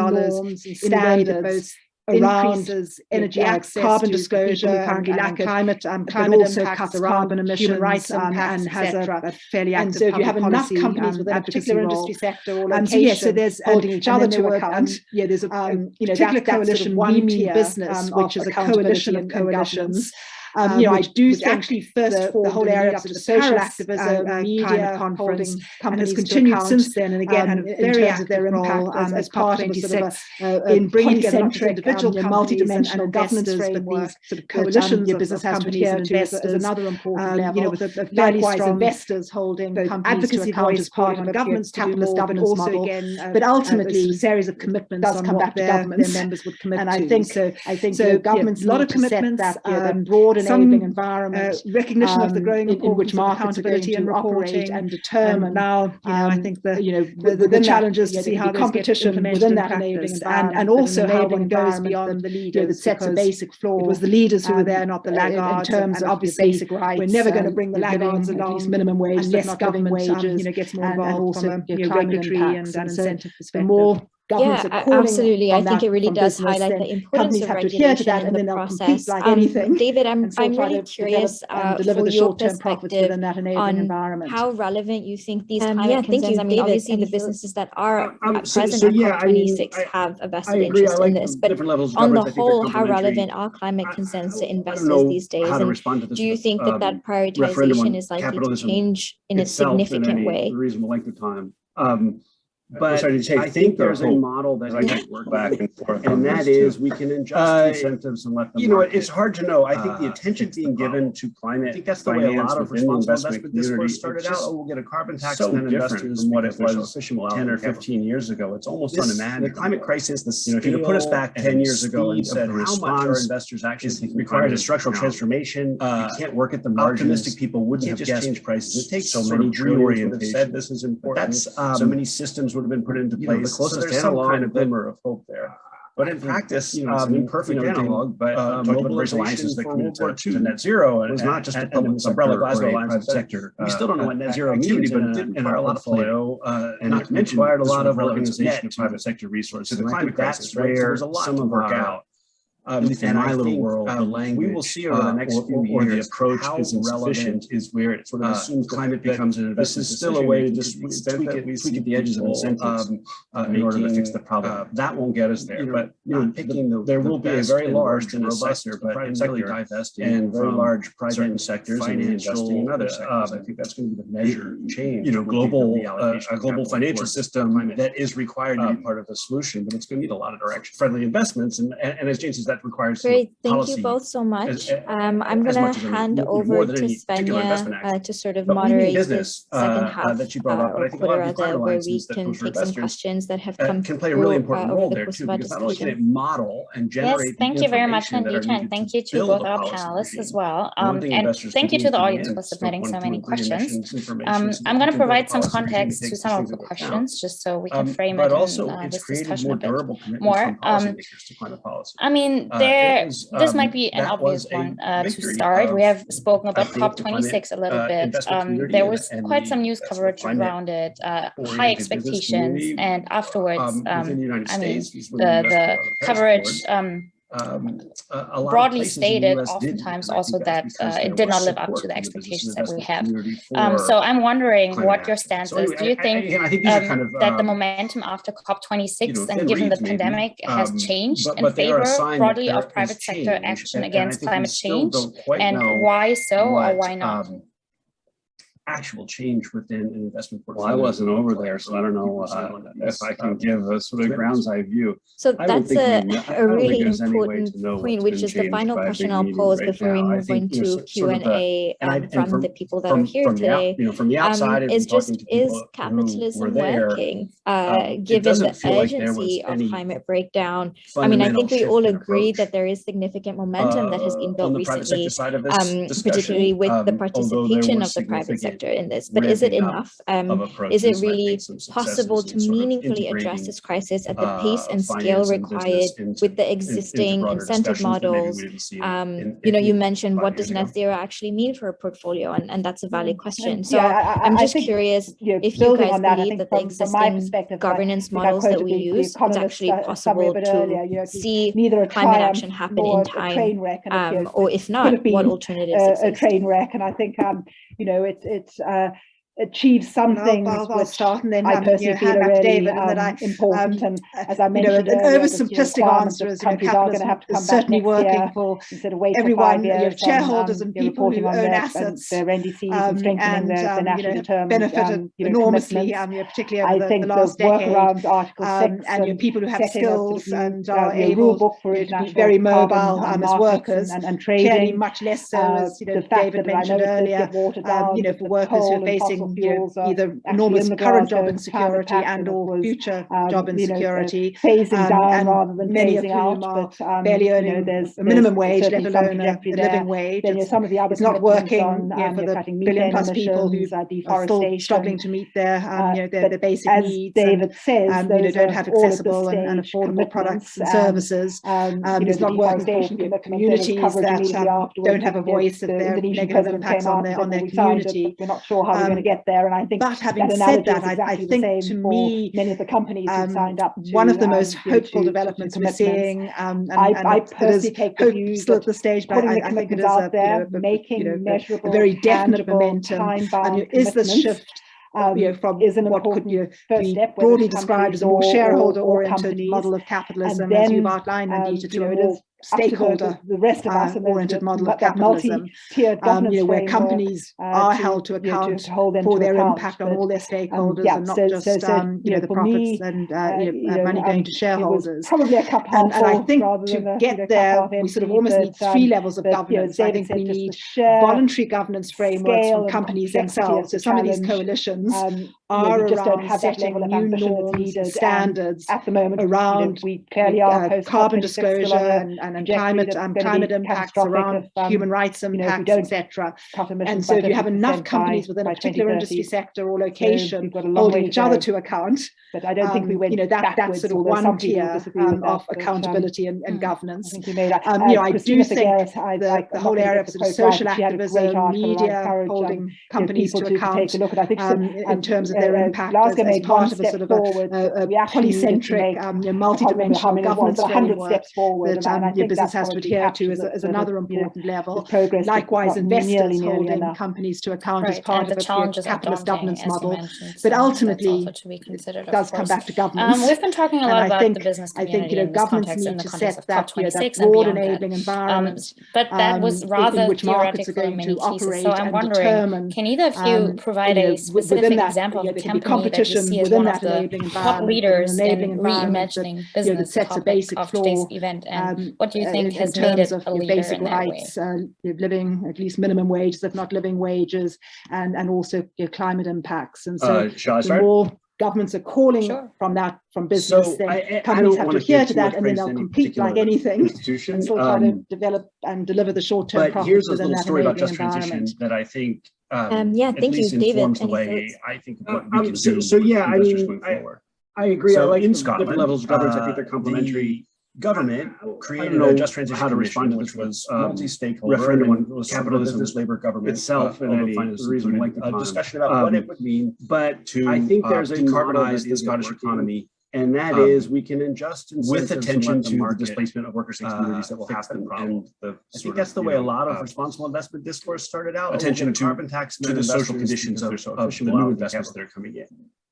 in standards increases energy access, carbon disclosure, currently lack climate also cuts carbon emissions, human rights and has a fairly active. And so if you have enough companies within a particular industry sector or location, so there's holding each other to account. There's a particular coalition, one tier business, which is a coalition of coalitions. I do think actually first the whole area of social activism, media, conference, and has continued since then, and again had a very active their impact as part of a sort of in bringing together individual multi-dimensional governance framework, sort of coalitions of business companies and investors, is another important level. With a fairly strong investors holding advocacy voice as part of a governance capitalist governance model, but ultimately a series of commitments does come back to governments their members would commit to. And I think governments a lot of commitments that broad enabling environment, recognition of the growing in which markets accountability and reporting and determine. Now, I think the challenge is to see how competition within that enabling and also how one goes beyond the leaders that sets a basic floor. It was the leaders who were there, not the laggards. In terms of obviously basic rights, we're never going to bring the laggards along. At least minimum wage, less government wages, gets more involved from a regulatory and incentive perspective. More governments
absolutely. I think it really does highlight the importance of regulation in the process. David, I'm really curious for your perspective on how relevant you think these climate concerns. I mean, obviously the businesses that are at present at COP26 have a vested interest in this, but on the whole, how relevant are climate concerns to investors these days? And do you think that prioritization is likely to change in a significant way?
Reasonable length of time. But I think there's a model that I can work back and forth, and that is we can adjust incentives and let them. It's hard to know. I think the attention being given to climate, I think that's the way a lot of responsible investment discourse started out. Oh, we'll get a carbon tax and then investors from what it was 10 or 15 years ago. It's almost unimaginable. The climate crisis, if you put us back 10 years ago and said how much are investors actually required a structural transformation, you can't work at the margins. Optimistic people wouldn't have just changed prices. It takes so many trillions that have said this is important. That's so many systems would have been put into place. The closest there's some kind of glimmer of hope there. But in practice, it's an imperfect analog, but mobilization alliances that committed to net zero, and it's not just a public umbrella Glasgow alliance sector. We still don't know what net zero means, but it did require a lot of portfolio, and not to mention required a lot of organization of private sector resources. So the climate crisis, right? There's a lot to work out. At least in my little world, the language we will see over the next few years, or the approach is insufficient, is where it sort of assumes climate becomes an investment. This is still a way to just tweak at the edges of incentives in order to fix the problem. That won't get us there, but there will be a very large and robust private sector divest and very large private sectors and investing in other sectors. I think that's going to be the measure change. A global financial system that is required to be part of the solution, but it's going to need a lot of direction, friendly investments, and as James says, that requires
great. Thank you both so much. I'm going to hand over to Svenja to sort of moderate this second half
that you brought up, but I think a lot of the
where we can take some questions that have come
can play a really important role
the
there too, because not only can it model and generate.
Yes, thank you very much, Nandita, and thank you to both our panelists as well. And thank you to the audience for submitting so many questions. I'm going to provide some context to some of the questions, just so we can frame it in this discussion a bit more. I mean, this might be an obvious one to start. We have spoken about COP26 a little bit. There was quite some news coverage around it, high expectations, and afterwards, I mean, the coverage broadly stated oftentimes also that it did not live up to the expectations that we have. So I'm wondering what your stance is. Do you think that the momentum after COP26 and given the pandemic has changed in favor broadly of private sector action against climate change? And why so or why not?
Actual change within an investment portfolio.
Well, I wasn't over there, so I don't know if I can give a sort of ground's eye view.
So that's a really important point, which is the final question I'll pose before we move into Q&A from the people that are here today.
From the outside,
is capitalism working, given the urgency of climate breakdown? I mean, I think we all agree that there is significant momentum that has been built recently, particularly with the participation of the private sector in this, but is it enough? Is it really possible to meaningfully address this crisis at the pace and scale required with the existing incentive models? You know, you mentioned, what does net zero actually mean for a portfolio, and that's a valid question. So I'm just curious if you guys believe that the existing governance models that we use, it's actually possible to see climate action happen in time, or if not, what alternatives exist?
A train wreck, and I think you know, it's achieve some things. I'll start, and then I personally feel are really important. And as I mentioned, an oversimplistic answer is capitalism is certainly working for everyone, shareholders and people who own assets, and benefited enormously, particularly over the last decade. And people who have skills and are able to be very mobile as workers, and clearly much less so, as David mentioned earlier, for workers who are facing either enormous current job insecurity and or future job insecurity,
phasing down rather than
many of whom are barely earning a minimum wage, let alone a living wage.
Some of the other
it's not working for the billion plus people who are still struggling to meet their basic needs.
David says,
don't have accessible and affordable products and services. It's not working for communities that don't have a voice of their negative impacts on their community.
We're not sure how we're going to get there, and I think.
But having said that, I think to me,
many of the companies who signed up to,
one of the most hopeful developments we're seeing,
I personally take the view
still at the stage, but I think it is a very definite momentum. Is this shift from what could be broadly described as a more shareholder-oriented model of capitalism, as you've outlined, Nandita, to a more stakeholder-oriented model of capitalism, where companies are held to account for their impact on all their stakeholders, and not just the profits and money going to shareholders. And I think to get there, we sort of almost need three levels of governance. I think we need voluntary governance frameworks from companies themselves. So some of these coalitions are around setting new norms and standards
at the moment
around carbon disclosure and climate impacts, around human rights impacts, etc. And so if you have enough companies within a particular industry sector or location holding each other to account,
but I don't think we went
that's sort of one tier of accountability and governance. I do think the whole area of sort of social activism, media holding companies to account in terms of their impact as part of a sort of a polycentric, multidimensional governance framework that your business has to adhere to is another important level. Likewise, investors holding companies to account as part of a capitalist governance model. But ultimately, it does come back to governance.
We've been talking a lot about the business community in this context, in the context of COP26 and beyond
enabling environment,
but that was rather
in which markets are going to
cases.
operate.
So I'm wondering, can either of you provide a specific example the
there can be
company that we
competition
see as
within
one
that
of the
enabling
top
environment,
leaders in
enabling environment
reimagining
that,
business,
that sets a basic
of
floor
today's event, and what do you think
in
has made
terms
it
of
a leader
basic
in that way?
rights, living at least minimum wages, if not living wages, and also climate impacts. And so the more governments are calling from business,
so
then companies have to adhere to that, and then they'll compete like anything and still try to develop and deliver the short-term profits within that enabling environment.
That I think
yeah, thank you, David.
the way I think of what we can do.
So yeah, I mean, I agree.
So
I like
in
the
Scotland,
levels of governance. I think they're complementary.
Government created a just transition
how to respond to
which
this
was multi-stakeholder
referendum on
was
capitalism,
business labor government
itself, and
the reason like a discussion about what it would mean,
but
to
I think there's a
decarbonize the Scottish economy,
and that is we can adjust
with attention to the
market,
displacement of workers and communities that will happen. And
I think that's the way a lot of responsible investment discourse started out.
Attention to
carbon tax,
to the social conditions of the new investments that are coming in.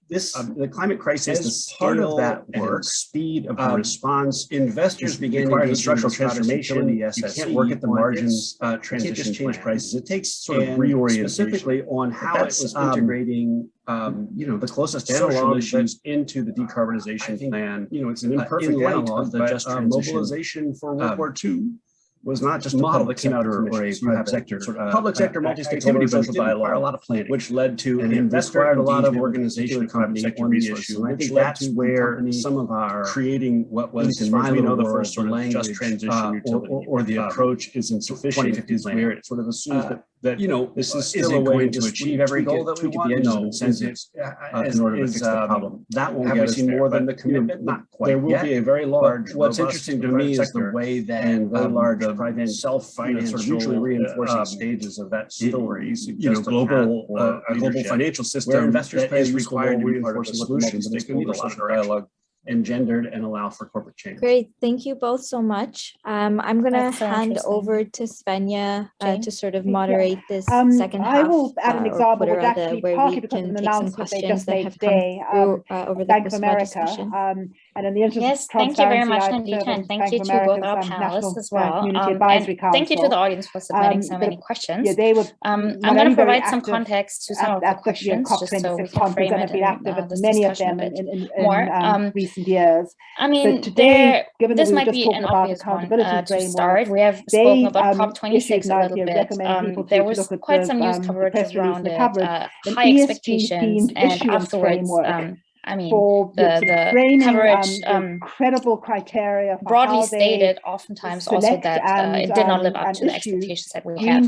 This the climate crisis, the part of that work, speed of the response, investors began to the structural transformation. You can't work at the margins. Transition change prices. It takes sort of reorientation, specifically on how it was integrating, the closest social issues into the decarbonization plan. It's an imperfect analog, the just mobilization for World War II. Was not just a model that came out of or a private sector, public sector multi-stakeholder social dialogue, a lot of planning, which led to an investor and a lot of organization company on the issue. And I think that's where some of our creating what was finally the first sort of just transition utility or the approach is insufficient is where it sort of assumes that this is still a way to achieve every goal that we want. The edges of incentives in order to fix the problem. That won't get us there, more than the commitment. Not quite. There will be a very large. What's interesting to me is the way that very large private self-finance sort of mutually reinforcing stages of that story. Global a global financial system where investors is required to be part of the solutions. It's going to need a lot of dialogue engendered and allow for corporate change.
Great, thank you both so much. I'm going to hand over to Svenja to sort of moderate this second half.
I will add an example, which actually partly because of an announcement they just made today over Bank of America. And in the interest of
thank you very much, Nandita, and thank you to both our panelists as well. And thank you to the audience for submitting so many questions. I'm going to provide some context to some of the questions, just so we can frame it in this discussion a bit more.
Years.
I mean, this might be an obvious one to start. We have spoken about COP26 a little bit. There was quite some news coverage around it, high expectations, and afterwards, I mean, the coverage
credible criteria for
broadly stated oftentimes also that it did not live up to the expectations that we have.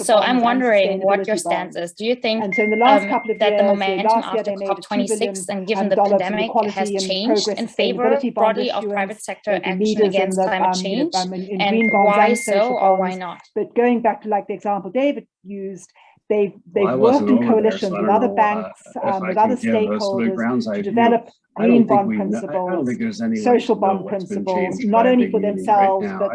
So I'm wondering what your stance is. Do you think that the momentum after COP26 and given the pandemic has changed in favor broadly of private sector action against climate change? And why so or why not?
But going back to like the example David used, they've worked in coalitions with other banks, with other stakeholders to develop green bond principles, social bond principles, not only for themselves, but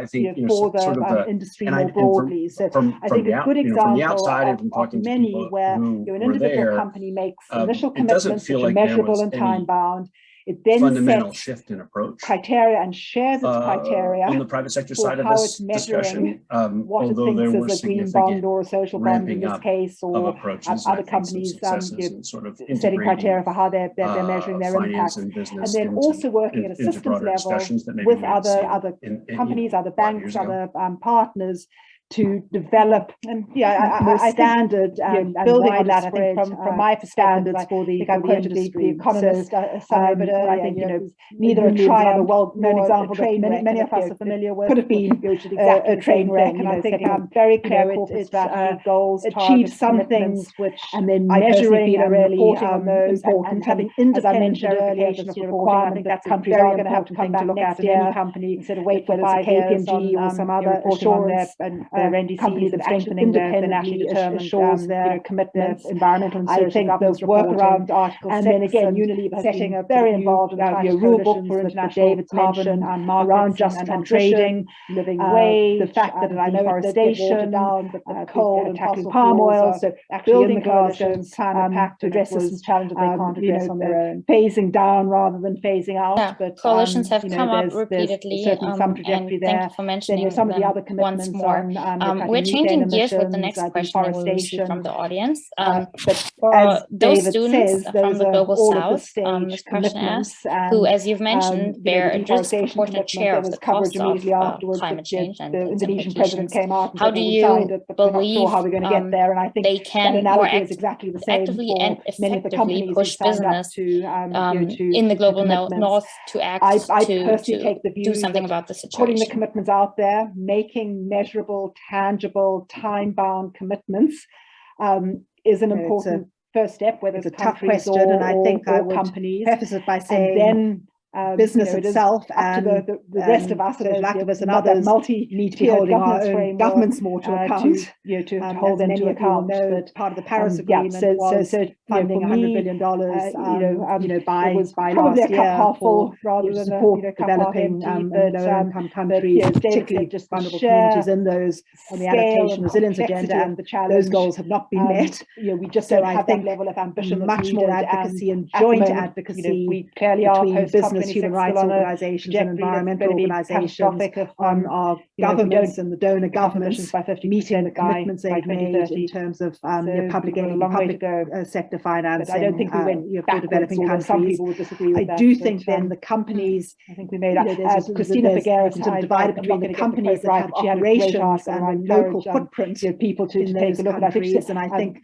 for the industry more broadly. So I think a good example of many where an individual company makes initial commitments which are measurable and time-bound. It then sets
shift in approach
criteria and shares its criteria
on the private sector side of this discussion.
What it thinks is a green bond or a social bond in this case, or other companies setting criteria for how they're measuring their impact, and then also working at a systems level with other companies, other banks, other partners to develop standard building on that. I think from my perspective, for the Economist survey, but I think neither a triumph, a well-known example that many of us are familiar with, could have been a train wreck. And I think very clear corporate strategy, goals, achieve some things, which and then measuring and reporting on those, and having independent verification of the requirement. I think that countries are going to have to come back next year. Any company instead of wait for 5 years or some other assurance and their NDCs and strengthening their nationally determined their commitments, environmental and social governance workaround Article 6, and then again Unilever setting a very involved in the rule book for international carbon around just transition, living wage, the fact that deforestation, coal and tackling palm oil, so building coalitions, climate pact to address systems challenges they can't address on their own, phasing down rather than phasing out. But
coalitions have come up repeatedly,
certainly some trajectory there.
Thank you for mentioning
some of the other commitments
once more. We're changing gears with the next question that we received from the audience.
But
for
as
those
David
students
says,
from the Global South,
this
this question asks, who, as you've mentioned, bear a disproportionate share of the cost of climate change and its implications. How do you believe they can more actively and effectively push business in the global north to act to do something about the situation?
Putting the commitments out there, making measurable, tangible, time-bound commitments is an important first step, whether it's a tough question, and I think I would preface it by saying then business itself and the rest of us, those activists and others, need to be holding our own governments more to account, to hold them to account. But part of the Paris Agreement was funding $100 billion, by last year for rather than support developing low-income countries, particularly just vulnerable communities in those on the adaptation resilience agenda, and those goals have not been met. We just don't have that level of ambition. Much more advocacy and joint advocacy we clearly between business, human rights organizations and environmental organizations on our governments and the donor governments meeting the commitments they've made in terms of public aid, public sector financing. I don't think we went for developing countries. Some people would disagree with that. I do think then the companies, I think we made up, as Christina Figueres divided between the companies that have operations and local footprint, people to take a look at countries. And I think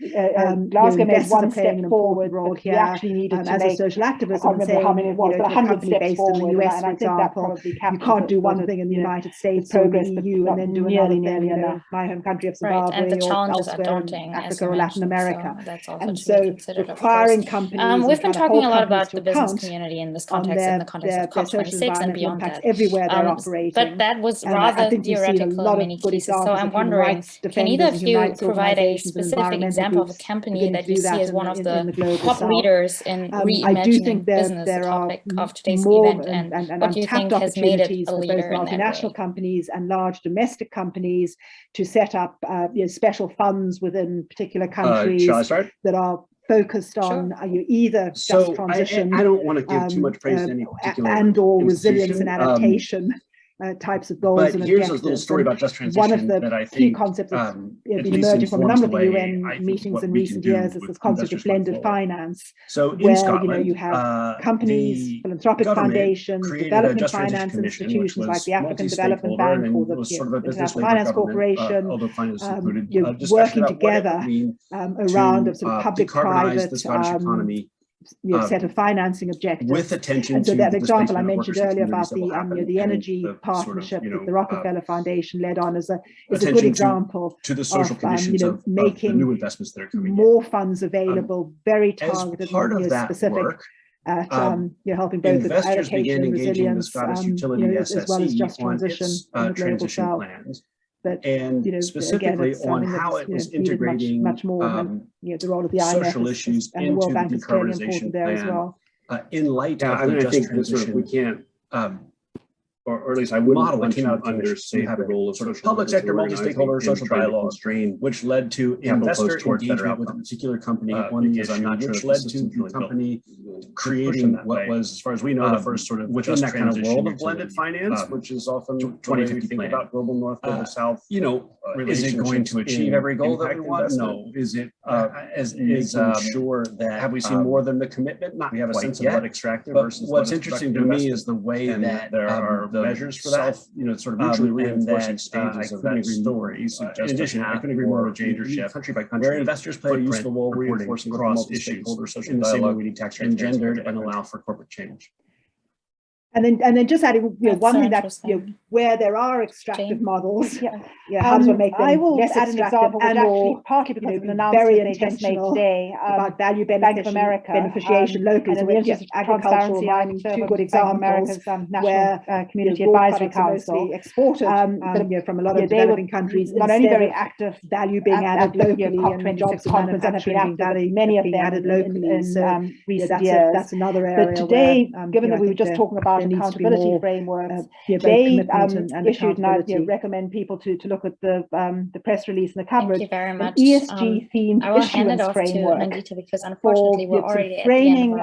Glasgow made one step forward role here. We actually needed to, as a social activist, and saying, how many it was, but 100 based in the US, for example, you can't do one thing in the United States or the EU and then do another thing in my home country of Zimbabwe
and the challenges
or elsewhere in Africa or Latin America.
And so
requiring companies,
we've been talking a lot about the business community in this context, in the context of COP26 and beyond that.
Everywhere they're operating.
But that was rather theoretical in many cases. So I'm wondering, can either of you provide a specific example of a company that you see as one of the top leaders in reimagining business, the topic of today's event, and what do you think has made it a leader in that way?
Multinational companies and large domestic companies to set up special funds within particular countries that are focused on either just transition.
I don't want to give too much praise to any particular and/or
resilience and adaptation. Types of goals and
here's a little story about just transition.
One of the
that I think,
key concepts that's been emerging from a number of the UN meetings in recent years is this concept of blended finance.
So in
where
Scotland,
you have companies, philanthropic foundations, development finance institutions like the African Development Bank or the International Finance Corporation, working together around a sort of public-private set of financing objectives.
With attention
and so
to
that example I mentioned earlier about the energy partnership that the Rockefeller Foundation led on is a good example
to the social conditions of
making
the new investments that are coming
more funds available, very targeted,
part of that
specific.
Work,
helping both with allocation and resilience,
as well
as just transition in the global south.
Plans.
But
specifically
again,
on how it was integrating
much more than the role of the IMF
social issues
and the World Bank is clearly important there as well.
In light of the just transition,
we can't, or at least I wouldn't
model
want
that came out
to understate the role of
sort of public sector multi-stakeholder social dialogue, which led to investor engagement with a particular company, which led to the company creating what was, as far as we know, the first sort of within that kind of world of blended finance, which is often 2050 think about global north, global south. Is it going to achieve every goal that we want? No. Is it sure that have we seen more than the commitment? Not we have a sense of what extractive versus what's interesting to me is the way that there are the measures for that, sort of mutually reinforcing stages of that story. In addition, I couldn't agree more with leadership, country by country, where investors play a useful role reinforcing across issues in the same way we need tax engendered and allow for corporate change.
And then just adding one thing that where there are extractive models, how does one make them less add an example, and actually partly because of an announcement very intentional today about value Bank of America beneficiation locally. So we have agricultural mining, two good examples where Community Advisory Council exported from a lot of developing countries, not only very active value being added locally and jobs and manufacturing being many of them added locally in recent years. That's another area. But today, given that we were just talking about and accountability frameworks. They issued and recommend people to look at the press release and the coverage.
Thank you very much.
ESG themed issuance framework
because unfortunately we're already
framing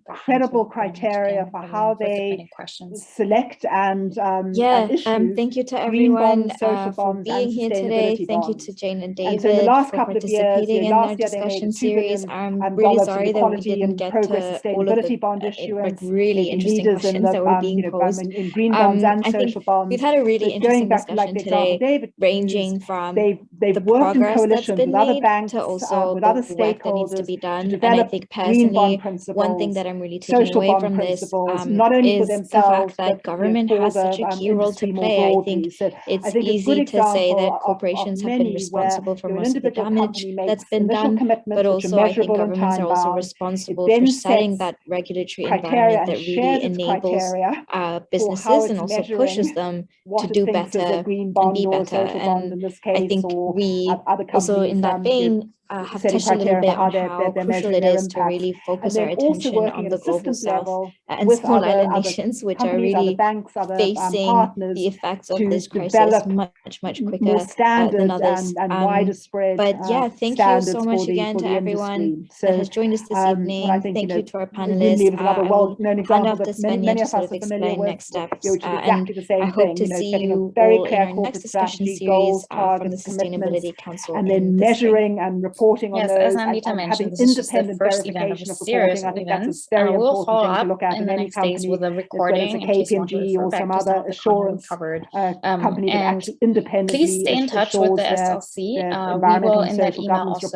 credible criteria for how they select and issue
thank you to everyone
social
for
bonds
being
and
here today.
sustainability
Thank you
bonds.
to Jane and
And
David
so in the last
for
couple of years,
participating in our
last year they made
discussion
$2
series.
billion
I'm really
for
sorry that we didn't get to all of the
bond issuance.
really interesting questions that were being posed.
In green bonds and
I think
social bonds.
we've had a really interesting discussion today, ranging from the progress that's been made to also the work that needs to be done. And I think personally, one thing that I'm really taking away from this is the fact that government has such a key role to play. I think it's easy to say that corporations have been responsible for most of the damage that's been done, but also I think governments are also responsible for setting that regulatory environment that really enables businesses and also pushes them to do better and be better. And I think we also in that vein have touched a little bit on how crucial it is to really focus our attention on the global south and small island nations, which are really facing the effects of this crisis much quicker than others. But yeah, thank you so much again to everyone that has joined us this evening. Thank you to our panelists. I will hand off to Svenja to sort of explain next steps. And I hope to see you all in our next discussion series from the Sustainability Council.
And then measuring and reporting on those,
as Anita mentioned, this is just the first event of a series of events. We'll follow up in the next days with a recording in case you want to refer back to some of the content covered. And please stay in touch with the SLC. We will in that email also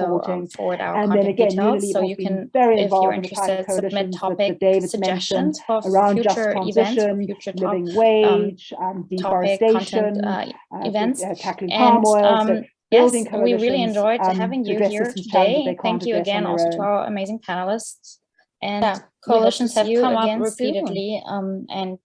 forward our contact details, so you can, if you're interested, submit topic suggestions for future events, for future topic content events. And yes, we really enjoyed having you here today. Thank you again also to our amazing panelists. And coalitions have come up repeatedly, and